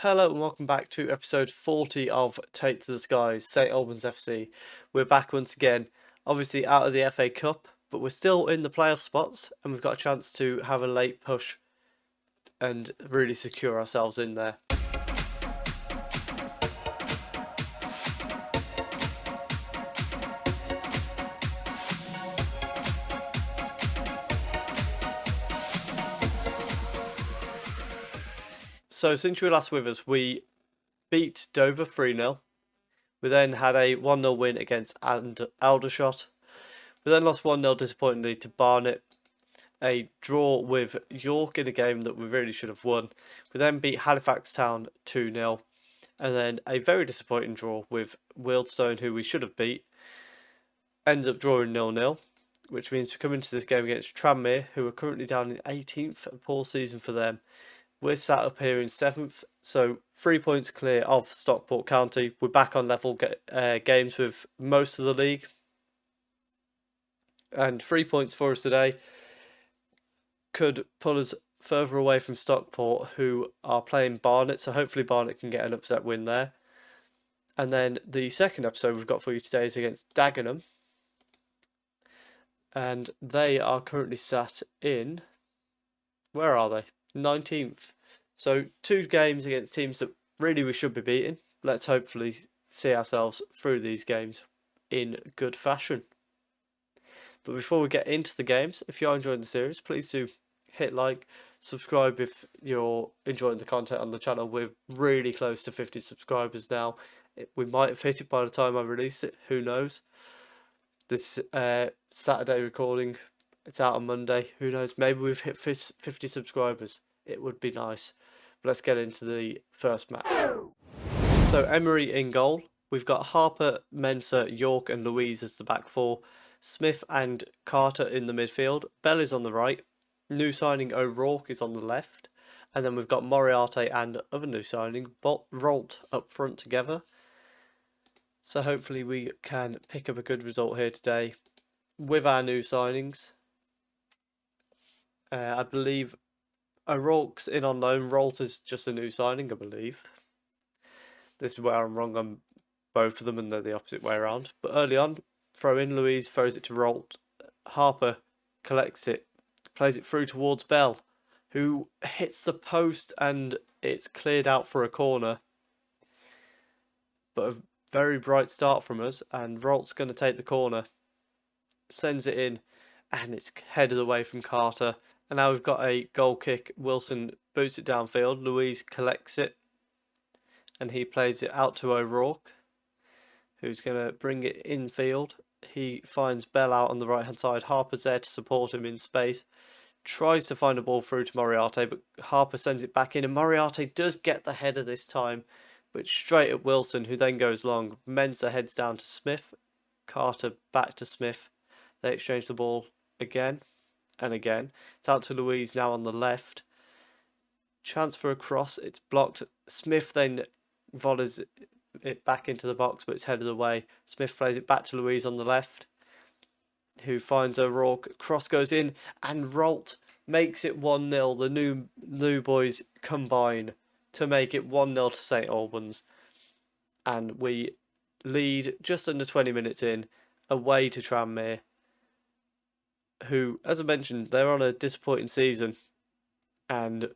Hello and welcome back to episode 40 of Take to the Skies, St Albans FC. We're back once again, obviously out of the FA Cup, but we're still in the playoff spots and we've got a chance to have a late push and really secure ourselves in there. So since you were last with us, we beat Dover 3-0. We then had a 1-0 win against Aldershot. We then lost 1-0 disappointingly to Barnet. A draw with York in a game that we really should have won. We then beat Halifax Town 2-0. And then a very disappointing draw with Wealdstone, who we should have beat. Ended up drawing 0-0, which means we come into this game against Tranmere, who are currently down in 18th. A poor season for them. We're sat up here in 7th, so 3 points clear of Stockport County. We're back on level games with most of the league. And 3 points for us today could pull us further away from Stockport, who are playing Barnet, so hopefully Barnet can get an upset win there. And then the second episode we've got for you today is against Dagenham. And they are currently sat in... where are they? 19th. So 2 games against teams that really we should be beating. Let's hopefully see ourselves through these games in good fashion. But before we get into the games, if you are enjoying the series, please do hit like, subscribe if you're enjoying the content on the channel. We're really close to 50 subscribers now. We might have hit it by the time I release it, who knows. This Saturday recording, it's out on Monday, who knows, maybe we've hit 50 subscribers. It would be nice. But let's get into the first match. So Emery in goal. We've got Harper, Mensah, York and Louise as the back four. Smith and Carter in the midfield. Bell is on the right. New signing O'Rourke is on the left. And then we've got Moriarty and other new signing, Rolt up front together. So hopefully we can pick up a good result here today with our new signings. I believe O'Rourke's in on loan. Rolt is just a new signing, I believe. This is where I'm wrong on both of them and they're the opposite way around. But early on, throw in, Louise throws it to Rolt. Harper collects it, plays it through towards Bell, who hits the post and it's cleared out for a corner. But a very bright start from us, and Rolt's going to take the corner. Sends it in, and it's headed away from Carter. And now we've got a goal kick. Wilson boots it downfield. Louise collects it. And he plays it out to O'Rourke, who's going to bring it infield. He finds Bell out on the right-hand side. Harper's there to support him in space. Tries to find a ball through to Moriarty, but Harper sends it back in. And Moriarty does get the header this time, but straight at Wilson, who then goes long. Mensah heads down to Smith. Carter back to Smith. They exchange the ball again and again. It's out to Louise now on the left. Chance for a cross. It's blocked. Smith then volleys it back into the box, but it's headed away. Smith plays it back to Louise on the left, who finds O'Rourke. Cross goes in, and Rolt makes it 1-0. The new boys combine to make it 1-0 to St Albans. And we lead just under 20 minutes in, away to Tranmere, who, as I mentioned, they're on a disappointing season. And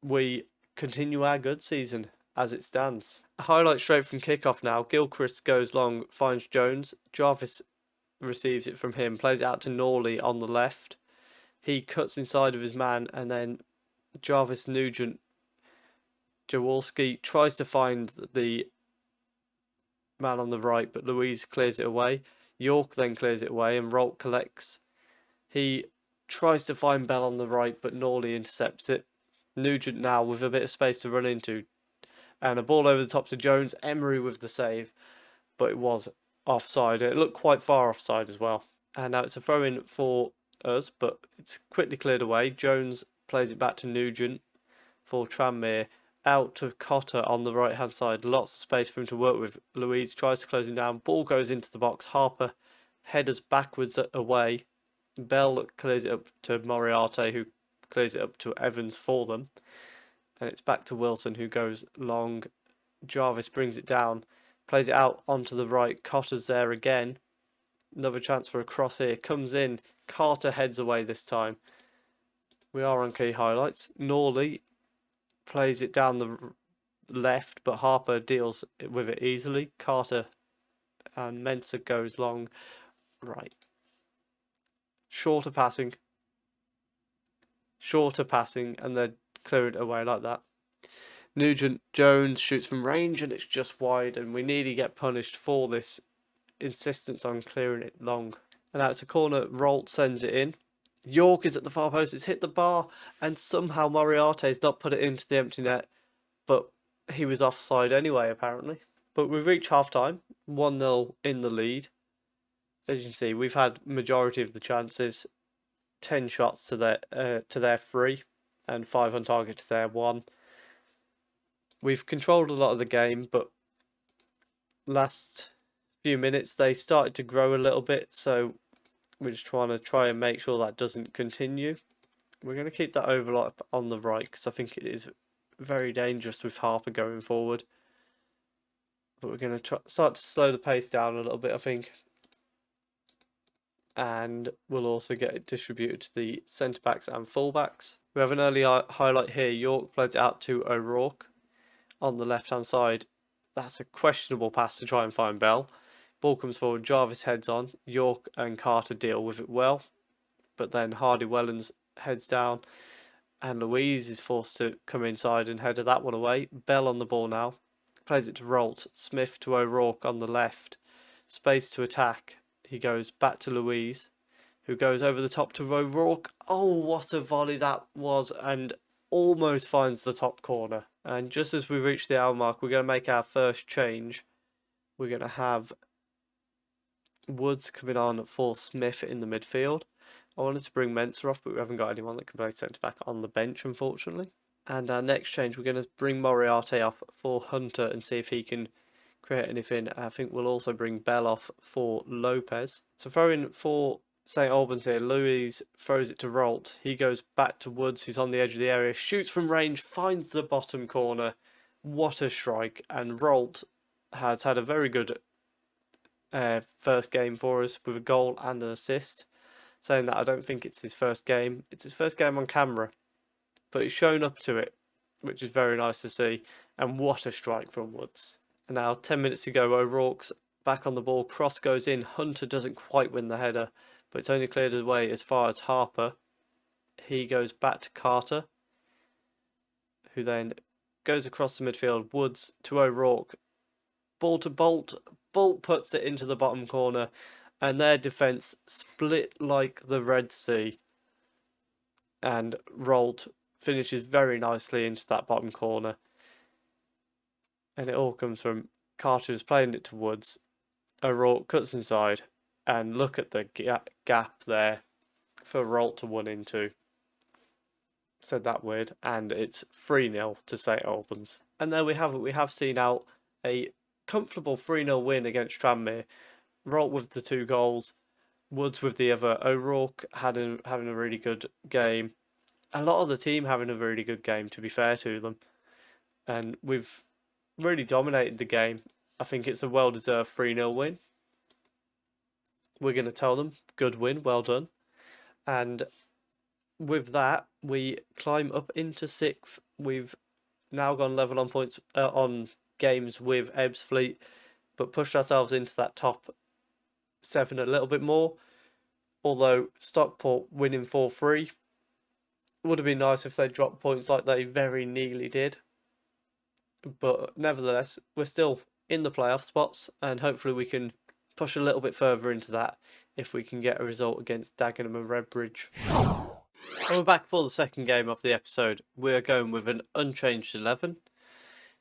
we continue our good season as it stands. A highlight straight from kickoff now. Gilchrist goes long, finds Jones. Jarvis receives it from him, plays it out to Norley on the left. He cuts inside of his man, and then Jarvis Nugent Jaworski tries to find the man on the right, but Louise clears it away. York then clears it away, and Rolt collects. He tries to find Bell on the right, but Norley intercepts it. Nugent now with a bit of space to run into, and a ball over the top to Jones. Emery with the save, but it was offside. It looked quite far offside as well. And now it's a throw in for us, but it's quickly cleared away. Jones plays it back to Nugent for Tranmere. Out to Cotter on the right hand side. Lots of space for him to work with. Louise tries to close him down. Ball goes into the box. Harper headers backwards away. Bell clears it up to Moriarty, who clears it up to Evans for them. and it's back to Wilson, who goes long. Jarvis brings it down, plays it out onto the right. Cotter's there again. Another chance for a cross here. Comes in. Carter heads away this time. We are on key highlights. Norley plays it down the left, but Harper deals with it easily. Carter and Mensah goes long right. Shorter passing, and then clear it away like that. Nugent Jones shoots from range, and it's just wide, and we nearly get punished for this insistence on clearing it long. And out to corner, Rolt sends it in. York is at the far post, it's hit the bar, and somehow Moriarty's not put it into the empty net, but he was offside anyway, apparently. But we've reached half-time, 1-0 in the lead. As you can see, we've had majority of the chances, 10 shots to their 3, and 5 on target to their 1. We've controlled a lot of the game, but last few minutes they started to grow a little bit, so we're just try and make sure that doesn't continue. We're going to keep that overlap on the right, because I think it is very dangerous with Harper going forward. But we're going to start to slow the pace down a little bit, I think. And we'll also get it distributed to the centre-backs and full-backs. We have an early highlight here. York plays it out to O'Rourke on the left-hand side. That's a questionable pass to try and find Bell. Ball comes forward, Jarvis heads on. York and Carter deal with it well. But then Hardy Wellens heads down. And Louise is forced to come inside and header that one away. Bell on the ball now. Plays it to Rolt. Smith to O'Rourke on the left. Space to attack. He goes back to Louise, who goes over the top to O'Rourke. Oh, what a volley that was, and almost finds the top corner. And just as we reach the hour mark, we're going to make our first change. We're going to have Woods coming on for Smith in the midfield. I wanted to bring Mensah off, but we haven't got anyone that can play centre-back on the bench, unfortunately. And our next change, we're going to bring Moriarty off for Hunter and see if he can create anything. I think we'll also bring Bell off for Lopez. So throwing for St Albans here, Louise throws it to Rolt. He goes back to Woods, who's on the edge of the area, shoots from range, finds the bottom corner. What a strike. And Rolt has had a very good first game for us with a goal and an assist. Saying that, I don't think it's his first game. It's his first game on camera, but he's shown up to it, which is very nice to see. And what a strike from Woods. And now 10 minutes to go. O'Rourke's back on the ball. Cross goes in. Hunter doesn't quite win the header, but it's only cleared away as far as Harper. He goes back to Carter, who then goes across the midfield. Woods to O'Rourke. Ball to Bolt. Bolt puts it into the bottom corner, and their defence split like the Red Sea. And Rolt finishes very nicely into that bottom corner. And it all comes from Carter who's playing it to Woods. O'Rourke cuts inside, and look at the gap there for Rolt to 1 into. Said that weird, and it's 3-0 to St Albans. And there we have it. We have seen out a comfortable 3-0 win against Tranmere. Rolt with the 2 goals, Woods with the other. O'Rourke having a really good game. A lot of the team having a really good game, to be fair to them. And we've really dominated the game. I think it's a well-deserved 3-0 win. We're going to tell them, good win, well done. And with that, we climb up into 6th. We've now gone level on points on games with Ebbsfleet, but pushed ourselves into that top 7 a little bit more. Although Stockport winning 4-3 would have been nice if they dropped points like they very nearly did. But nevertheless, we're still in the playoff spots, and hopefully we can push a little bit further into that if we can get a result against Dagenham and Redbridge. And we're back for the second game of the episode. We're going with an unchanged 11.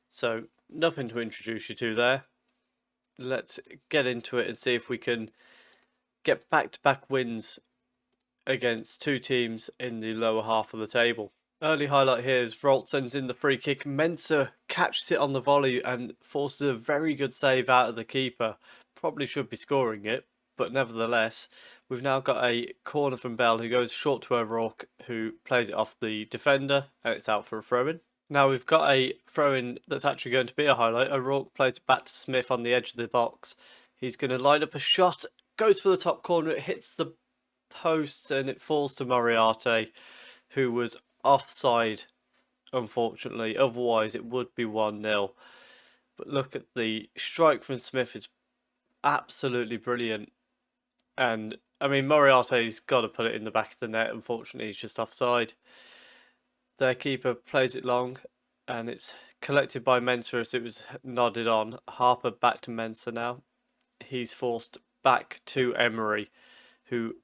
So nothing to introduce you to there. Let's get into it and see if we can get back-to-back wins against 2 teams in the lower half of the table. Early highlight here is Rolt sends in the free kick. Mensah catches it on the volley and forces a very good save out of the keeper. Probably should be scoring it, but nevertheless, we've now got a corner from Bell who goes short to O'Rourke, who plays it off the defender, and it's out for a throw-in. Now we've got a throw-in that's actually going to be a highlight. O'Rourke plays it back to Smith on the edge of the box. He's going to line up a shot, goes for the top corner, it hits the post and it falls to Moriarty, who was offside, unfortunately. Otherwise it would be 1-0. But look at the strike from Smith, is absolutely brilliant. And I mean, Moriarty's got to put it in the back of the net. Unfortunately, he's just offside. Their keeper plays it long, and it's collected by Mensah as it was nodded on. Harper back to Mensah now. He's forced back to Emery, who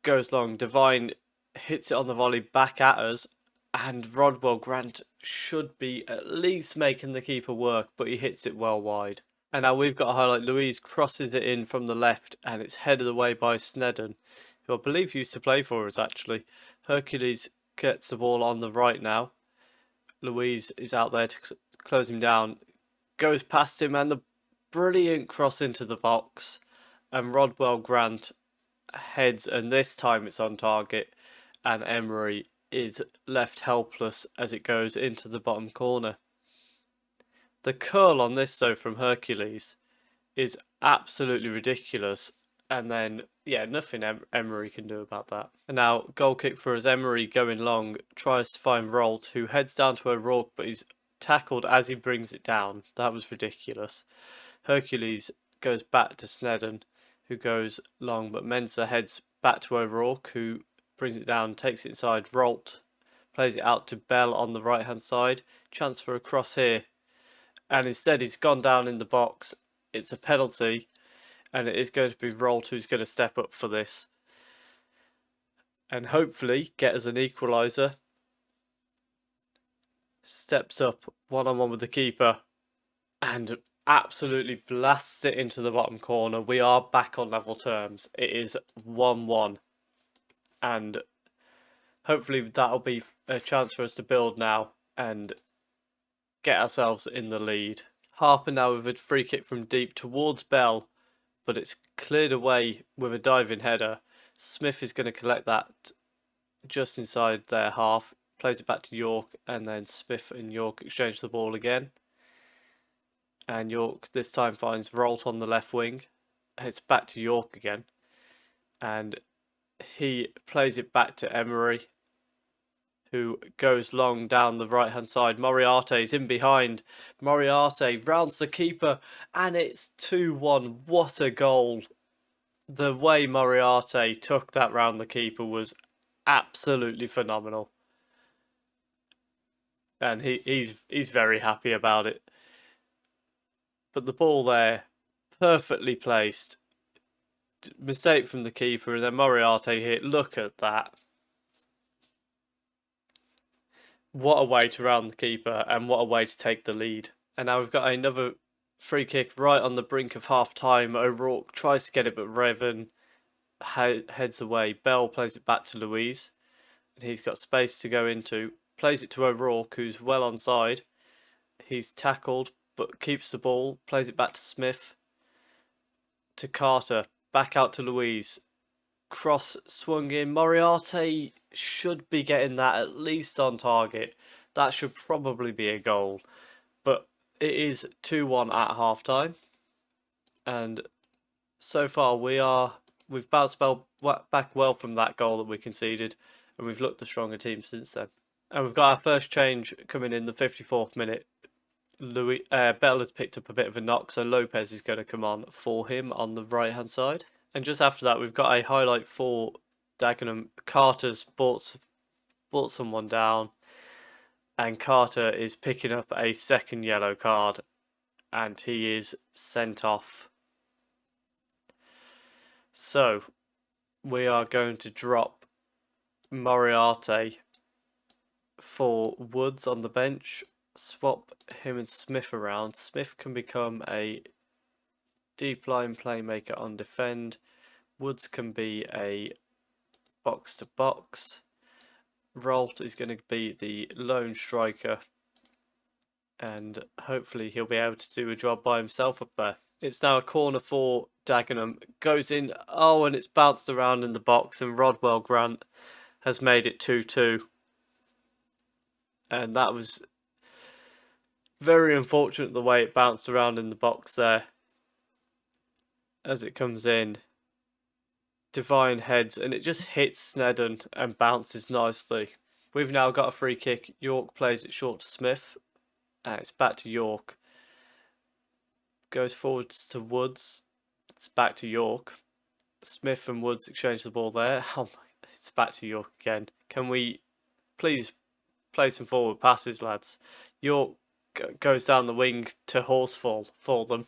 goes long. Devine hits it on the volley back at us, and Rodwell Grant should be at least making the keeper work, but he hits it well wide. And now we've got a highlight. Louise crosses it in from the left, and it's headed away by Snedden, who I believe used to play for us actually. Hercules gets the ball on the right now. Louise is out there to close him down. Goes past him, and the brilliant cross into the box. And Rodwell Grant heads, and this time it's on target. And Emery is left helpless as it goes into the bottom corner. The curl on this, though, from Hercules is absolutely ridiculous. And then, yeah, nothing Emery can do about that. And now, goal kick for us. Emery going long, tries to find Rolt, who heads down to O'Rourke, but he's tackled as he brings it down. That was ridiculous. Hercules goes back to Snedden, who goes long, but Mensah heads back to O'Rourke, who brings it down, takes it inside. Rolt plays it out to Bell on the right-hand side. Chance for a cross here. And instead, he's gone down in the box. It's a penalty. And it is going to be Rolt who's going to step up for this. And hopefully get us an equaliser. Steps up one-on-one with the keeper. And absolutely blasts it into the bottom corner. We are back on level terms. It is 1-1. And hopefully that'll be a chance for us to build now and get ourselves in the lead. Harper now with a free kick from deep towards Bell, but it's cleared away with a diving header. Smith is going to collect that just inside their half, plays it back to York, and then Smith and York exchange the ball again. And York this time finds Rolt on the left wing. It's back to York again. And he plays it back to Emery, who goes long down the right-hand side. Moriarty's in behind. Moriarty rounds the keeper, and it's 2-1. What a goal. The way Moriarty took that round the keeper was absolutely phenomenal. And he's very happy about it. But the ball there, perfectly placed. Mistake from the keeper, and then Moriarty hit. Look at that. What a way to round the keeper, and what a way to take the lead. And now we've got another free kick right on the brink of half-time. O'Rourke tries to get it, but Revan heads away. Bell plays it back to Louise, and he's got space to go into. Plays it to O'Rourke, who's well onside. He's tackled, but keeps the ball. Plays it back to Smith. To Carter. Back out to Louise. Cross swung in. Moriarty should be getting that at least on target. That should probably be a goal. But it is 2-1 at half-time. And so far we've bounced back well from that goal that we conceded. And we've looked the stronger team since then. And we've got our first change coming in the 54th minute. Bell has picked up a bit of a knock, so Lopez is going to come on for him on the right-hand side. And just after that, we've got a highlight for Dagenham. Carter's brought someone down, and Carter is picking up a second yellow card, and he is sent off. So, we are going to drop Moriarty for Woods on the bench. Swap him and Smith around. Smith can become a deep line playmaker on defend. Woods can be a box to box. Rolt is going to be the lone striker, and hopefully he'll be able to do a job by himself up there. It's now a corner for Dagenham. Goes in, and it's bounced around in the box, and Rodwell Grant has made it 2-2. And that was Very unfortunate the way it bounced around in the box there. As it comes in, Divine heads and it just hits Snedden and bounces nicely. We've now got a free kick. York plays it short to Smith. And it's back to York. Goes forwards to Woods. It's back to York. Smith and Woods exchange the ball there. Oh my, it's back to York again. Can we please play some forward passes, lads? York goes down the wing to Horsefall for them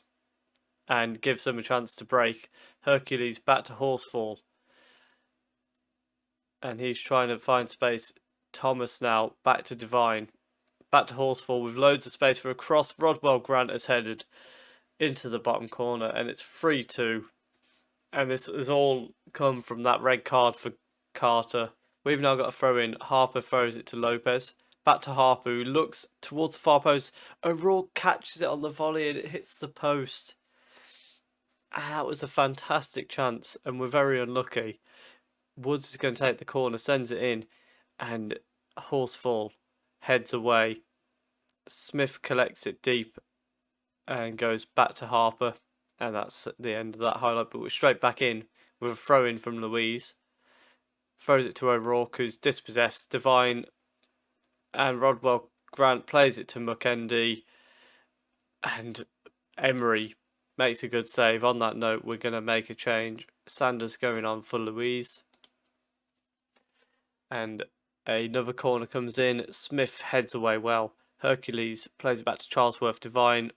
and gives them a chance to break. Hercules back to Horsefall. And he's trying to find space. Thomas now back to Divine. Back to Horsefall with loads of space for a cross. Rodwell Grant has headed into the bottom corner and it's 3-2. And this has all come from that red card for Carter. We've now got a throw in. Harper throws it to Lopez. Back to Harper, who looks towards the far post. O'Rourke catches it on the volley and it hits the post. That was a fantastic chance and we're very unlucky. Woods is going to take the corner, sends it in, and Horsefall heads away. Smith collects it deep and goes back to Harper. And that's the end of that highlight, but we're straight back in with a throw in from Louise. Throws it to O'Rourke, who's dispossessed. Divine and Rodwell Grant plays it to Mukendi. And Emery makes a good save. On that note, we're going to make a change. Sanders going on for Louise. And another corner comes in. Smith heads away well. Hercules plays it back to Charlesworth. Divine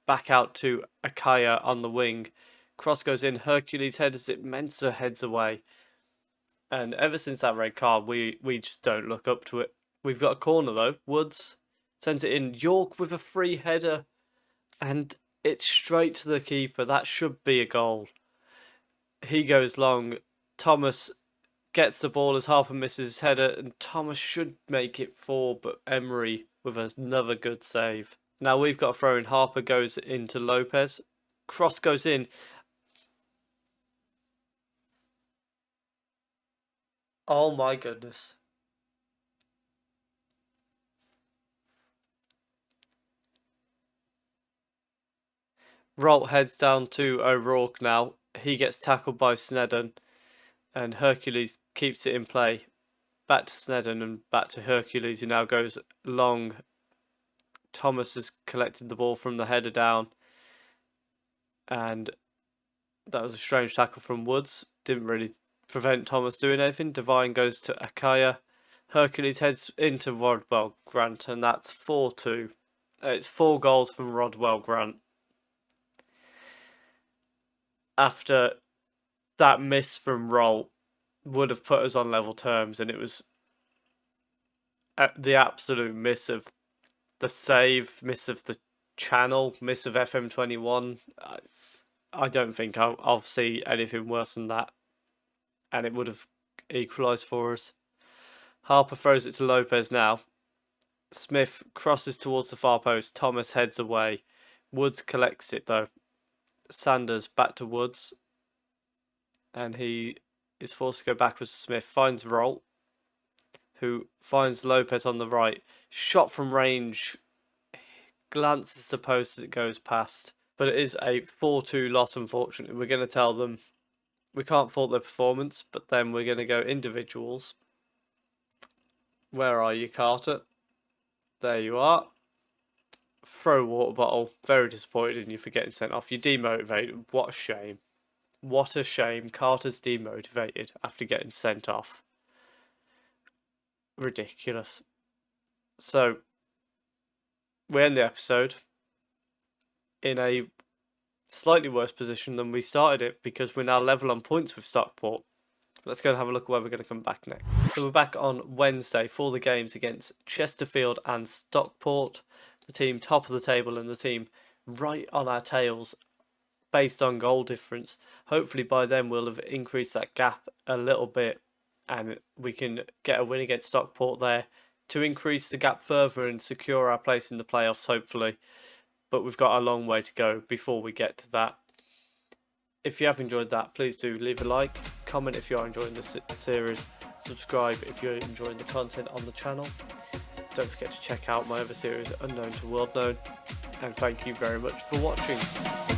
back out to Akaya on the wing. Cross goes in. Hercules headers it. Mensah heads away. And ever since that red card, we just don't look up to it. We've got a corner though. Woods sends it in. York with a free header. And it's straight to the keeper. That should be a goal. He goes long. Thomas gets the ball as Harper misses his header. And Thomas should make it 4. But Emery with another good save. Now we've got a throw in. Harper goes into Lopez. Cross goes in. Oh my goodness. Rolt heads down to O'Rourke now. He gets tackled by Snedden. And Hercules keeps it in play. Back to Snedden and back to Hercules, who now goes long. Thomas has collected the ball from the header down. And that was a strange tackle from Woods. Didn't really prevent Thomas doing anything. Divine goes to Akaya. Hercules heads into Rodwell Grant. And that's 4-2. It's 4 goals from Rodwell Grant. After that miss from Roll would have put us on level terms. And it was the absolute miss of the save, miss of the channel, miss of FM21. I don't think I'll see anything worse than that. And it would have equalised for us. Harper throws it to Lopez now. Smith crosses towards the far post. Thomas heads away. Woods collects it though. Sanders back to Woods. And he is forced to go backwards to Smith. Finds Rolt, who finds Lopez on the right. Shot from range. Glances the post as it goes past. But it is a 4-2 loss, unfortunately. We're going to tell them we can't fault their performance, but then we're going to go individuals. Where are you, Carter? There you are. Throw water bottle. Very disappointed in you for getting sent off. You're demotivated. What a shame. What a shame. Carter's demotivated after getting sent off. Ridiculous. So, we end the episode in a slightly worse position than we started it because we're now level on points with Stockport. Let's go and have a look at where we're going to come back next. So we're back on Wednesday for the games against Chesterfield and Stockport. The team top of the table and the team right on our tails based on goal difference. Hopefully by then we'll have increased that gap a little bit and we can get a win against Stockport there to increase the gap further and secure our place in the playoffs, hopefully. But we've got a long way to go before we get to that. If you have enjoyed that, please do leave a like, comment if you are enjoying this series, subscribe if you're enjoying the content on the channel. Don't forget to check out my other series, Unknown to World Known, and thank you very much for watching.